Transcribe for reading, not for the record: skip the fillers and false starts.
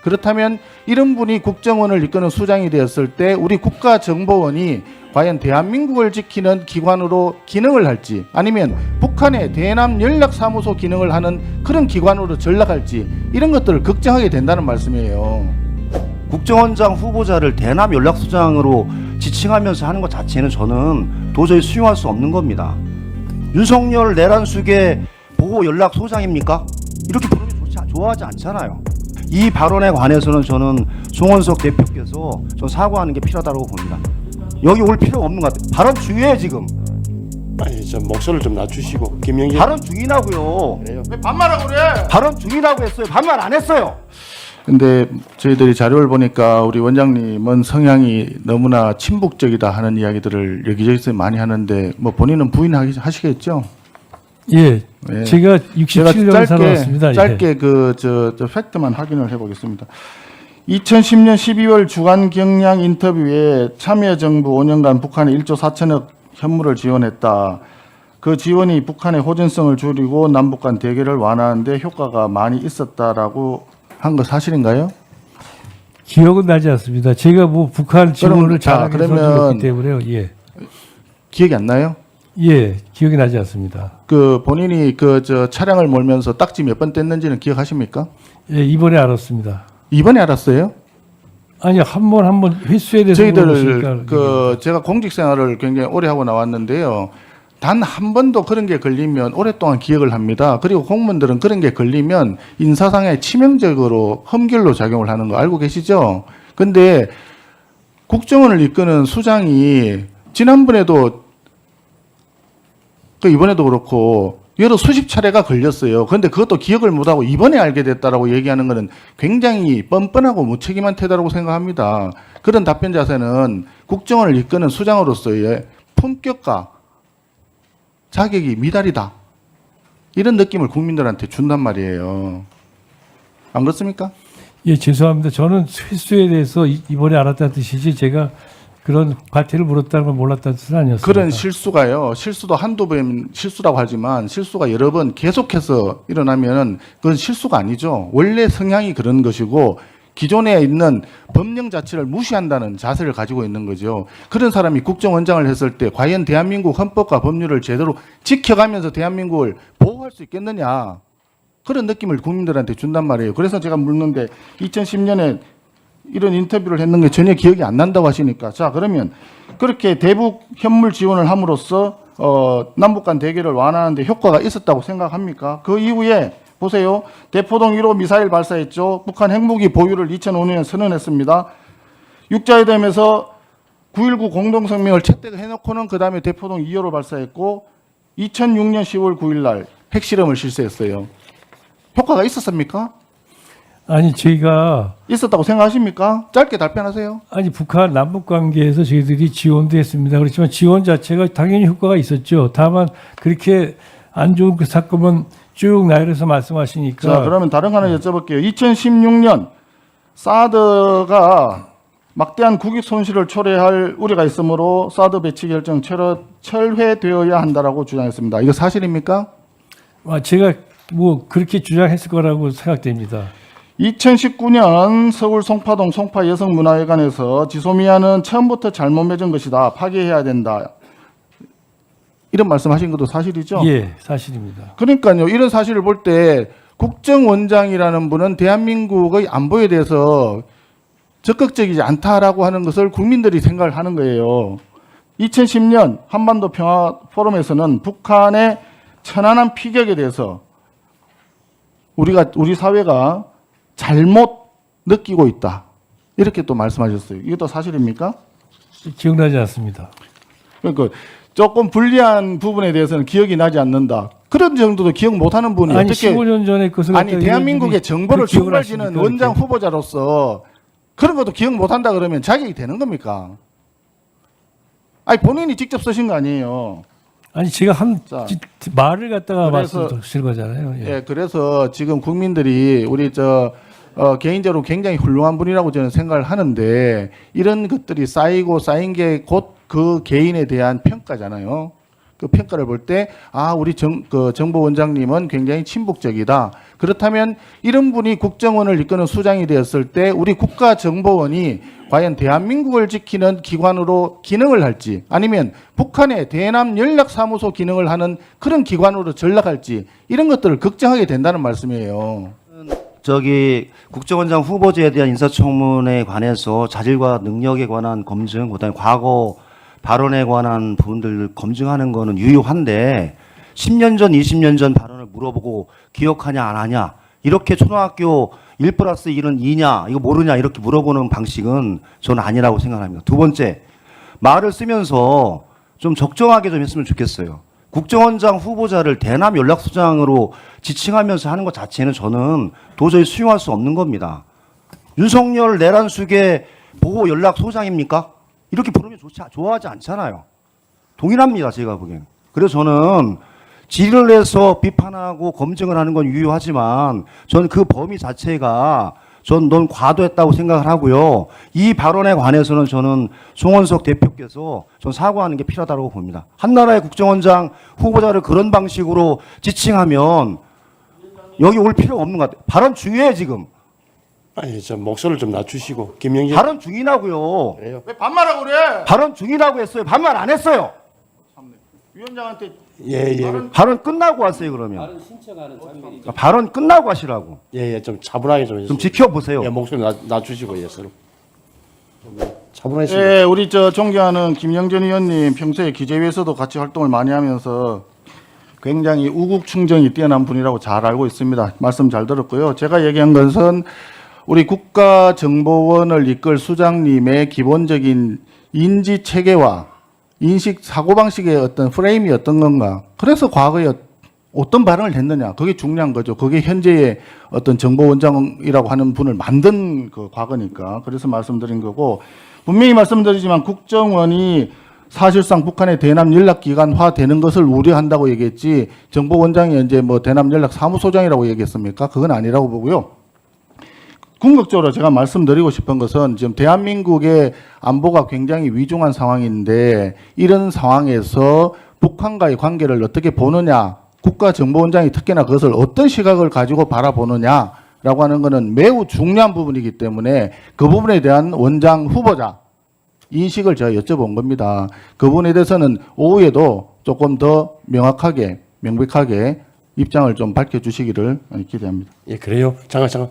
그렇다면 이런 분이 국정원을 이끄는 수장이 되었을 때 우리 국가정보원이 과연 대한민국을 지키는 기관으로 기능을 할지 아니면 북한의 대남 연락사무소 기능을 하는 그런 기관으로 전락할지 이런 것들을 걱정하게 된다는 말씀이에요. 국정원장 후보자를 대남 연락소장으로 지칭하면서 하는 것 자체는 저는 도저히 수용할 수 없는 겁니다. 윤석열 내란숙의 보고연락소장입니까? 이렇게 부르면 좋아하지 않잖아요. 이 발언에 관해서는 저는 송원석 대표께서 전 사과하는 게 필요하다고 봅니다. 여기 올 필요가 없는 것 같아요. 발언 중이에요 지금. 아니 저 목소리를 좀 낮추시고 김영진 발언 중이라고요. 그래요. 왜 반말하고 그래? 발언 중이라고 했어요. 반말 안 했어요. 근데 저희들이 자료를 보니까 우리 원장님은 성향이 너무나 친북적이다 하는 이야기들을 여기저기서 많이 하는데 뭐 본인은 부인하시겠죠? 예, 예. 제가 67년 살아왔습니다. 짧게 저 팩트만 확인을 해보겠습니다. 2010년 12월 주간 경향 인터뷰에 참여정부 5년간 북한에 1조 4천억 현물을 지원했다. 그 지원이 북한의 호전성을 줄이고 남북 간 대결을 완화하는 데 효과가 많이 있었다라고 한 거 사실인가요? 기억은 나지 않습니다. 제가 뭐 북한 지원을 잘하게 해줬기 때문에요. 예, 기억이 안 나요? 예, 기억이 나지 않습니다. 그 본인이 저 차량을 몰면서 딱지 몇 번 뗐는지는 기억하십니까? 예, 이번에 알았습니다. 이번에 알았어요? 아니 한 번 횟수에 대해서 저희들 물어보시니까 제가 공직 생활을 굉장히 오래 하고 나왔는데요. 단 한 번도 그런 게 걸리면 오랫동안 기억을 합니다. 그리고 공무원들은 그런 게 걸리면 인사상에 치명적으로 험결로 작용을 하는 거 알고 계시죠? 근데 국정원을 이끄는 수장이 지난번에도 이번에도 그렇고 여러 수십 차례가 걸렸어요. 그런데 그것도 기억을 못하고 이번에 알게 됐다라고 얘기하는 것은 굉장히 뻔뻔하고 무책임한 태도라고 생각합니다. 그런 답변 자세는 국정원을 이끄는 수장으로서의 품격과 자격이 미달이다. 이런 느낌을 국민들한테 준단 말이에요. 안 그렇습니까? 예, 죄송합니다. 저는 횟수에 대해서 이번에 알았다는 뜻이지 제가 그런 과태를 물었다는 걸 몰랐다는 뜻은 아니었습니다. 그런 실수가요. 실수도 한두 번 실수라고 하지만 실수가 여러 번 계속해서 일어나면 그건 실수가 아니죠. 원래 성향이 그런 것이고 기존에 있는 법령 자체를 무시한다는 자세를 가지고 있는 거죠. 그런 사람이 국정원장을 했을 때 과연 대한민국 헌법과 법률을 제대로 지켜가면서 대한민국을 보호할 수 있겠느냐. 그런 느낌을 국민들한테 준단 말이에요. 그래서 제가 묻는데 2010년에 이런 인터뷰를 했는 게 전혀 기억이 안 난다고 하시니까 자 그러면 그렇게 대북 현물 지원을 함으로써 남북 간 대결을 완화하는 데 효과가 있었다고 생각합니까? 그 이후에 보세요. 대포동 1호 미사일 발사했죠. 북한 핵무기 보유를 2005년에 선언했습니다. 육자회담에서 9.19 공동성명을 채택해놓고는 그 다음에 대포동 2호를 발사했고 2006년 10월 9일 날 핵실험을 실시했어요. 효과가 있었습니까? 아니 저희가 있었다고 생각하십니까? 짧게 답변하세요. 아니 북한 남북 관계에서 저희들이 지원도 했습니다. 그렇지만 지원 자체가 당연히 효과가 있었죠. 다만 그렇게 안 좋은 그 사건은 쭉 나열해서 말씀하시니까. 자, 그러면 다른 거 하나 여쭤볼게요. 2016년 사드가 막대한 국익 손실을 초래할 우려가 있으므로 사드 배치 결정 철회되어야 한다라고 주장했습니다. 이거 사실입니까? 제가 뭐 그렇게 주장했을 거라고 생각됩니다. 2019년 서울 송파동 송파 여성문화회관에서 지소미아는 처음부터 잘못 맺은 것이다. 파괴해야 된다. 이런 말씀하신 것도 사실이죠? 예, 사실입니다. 그러니까요. 이런 사실을 볼 때 국정원장이라는 분은 대한민국의 안보에 대해서 적극적이지 않다라고 하는 것을 국민들이 생각을 하는 거예요. 2010년 한반도 평화 포럼에서는 북한의 천안함 피격에 대해서 우리 사회가 잘못 느끼고 있다. 이렇게 또 말씀하셨어요. 이것도 사실입니까? 기억나지 않습니다. 그러니까 조금 불리한 부분에 대해서는 기억이 나지 않는다. 그런 정도도 기억 못하는 분이 아니 어떻게 15년 전에 것을 아니 대한민국의 정보를 기억을 총괄지는 하십니까? 원장 그렇게. 후보자로서 그런 것도 기억 못한다 그러면 자격이 되는 겁니까? 아니 본인이 직접 쓰신 거 아니에요. 아니 제가 자, 말을 갖다가 그래서- 말씀드린 거잖아요. 예. 예, 그래서 지금 국민들이 우리 개인적으로 굉장히 훌륭한 분이라고 저는 생각을 하는데 이런 것들이 쌓이고 쌓인 게 곧 그 개인에 대한 평가잖아요. 그 평가를 볼 때 우리 정보원장님은 굉장히 친북적이다. 그렇다면 이런 분이 국정원을 이끄는 수장이 되었을 때 우리 국가정보원이 과연 대한민국을 지키는 기관으로 기능을 할지 아니면 북한의 대남 연락사무소 기능을 하는 그런 기관으로 전락할지 이런 것들을 걱정하게 된다는 말씀이에요. 국정원장 후보자에 대한 인사청문회에 관해서 자질과 능력에 관한 검증, 그다음에 과거 발언에 관한 부분들을 검증하는 거는 유효한데 10년 전, 20년 전 발언을 물어보고 기억하냐 안 하냐 이렇게 초등학교 1+1은 2냐 이거 모르냐 이렇게 물어보는 방식은 저는 아니라고 생각합니다. 두 번째, 말을 쓰면서 좀 적정하게 좀 했으면 좋겠어요. 국정원장 후보자를 대남 연락소장으로 지칭하면서 하는 것 자체는 저는 도저히 수용할 수 없는 겁니다. 윤석열 내란숙의 보호 연락소장입니까? 이렇게 부르면 좋아하지 않잖아요. 동일합니다, 제가 보기엔. 그래서 저는 질의를 해서 비판하고 검증을 하는 건 유효하지만 저는 그 범위 자체가 넌 과도했다고 생각을 하고요. 이 발언에 관해서는 저는 송원석 대표께서 전 사과하는 게 필요하다고 봅니다. 한나라의 국정원장 후보자를 그런 방식으로 지칭하면 여기 올 필요가 없는 것 같아요. 발언 중요해 지금. 아니 저 목소리를 좀 낮추시고 김영재 발언 중이라고요. 그래요. 왜 반말하고 그래? 발언 중이라고 했어요. 반말 안 했어요. 위원장한테 예예 발언 끝나고 하세요 그러면. 발언 끝나고 하시라고. 예예 좀 차분하게 좀 좀 해주세요. 지켜보세요. 예 목소리 낮추시고 예 서로 차분하게 예, 우리 존경하는 김영전 의원님 평소에 기재위에서도 같이 활동을 많이 하면서 굉장히 우국충정이 뛰어난 분이라고 잘 알고 있습니다. 말씀 잘 들었고요. 제가 얘기한 것은 우리 국가정보원을 이끌 수장님의 기본적인 인지 체계와 인식 사고방식의 어떤 프레임이 어떤 건가. 그래서 과거에 어떤 발언을 했느냐. 그게 중요한 거죠. 그게 현재의 어떤 정보원장이라고 하는 분을 만든 그 과거니까. 그래서 말씀드린 거고 분명히 말씀드리지만 국정원이 사실상 북한의 대남 연락기관화 되는 것을 우려한다고 얘기했지 정보원장이 이제 뭐 대남 연락 사무소장이라고 얘기했습니까? 그건 아니라고 보고요. 궁극적으로 제가 말씀드리고 싶은 것은 지금 대한민국의 안보가 굉장히 위중한 상황인데 이런 상황에서 북한과의 관계를 어떻게 보느냐, 국가정보원장이 특히나 그것을 어떤 시각을 가지고 바라보느냐라고 하는 것은 매우 중요한 부분이기 때문에 그 부분에 대한 원장 후보자 인식을 제가 여쭤본 겁니다. 그 부분에 대해서는 오후에도 조금 더 명확하게, 명백하게 입장을 좀 밝혀주시기를 기대합니다. 예 그래요. 잠깐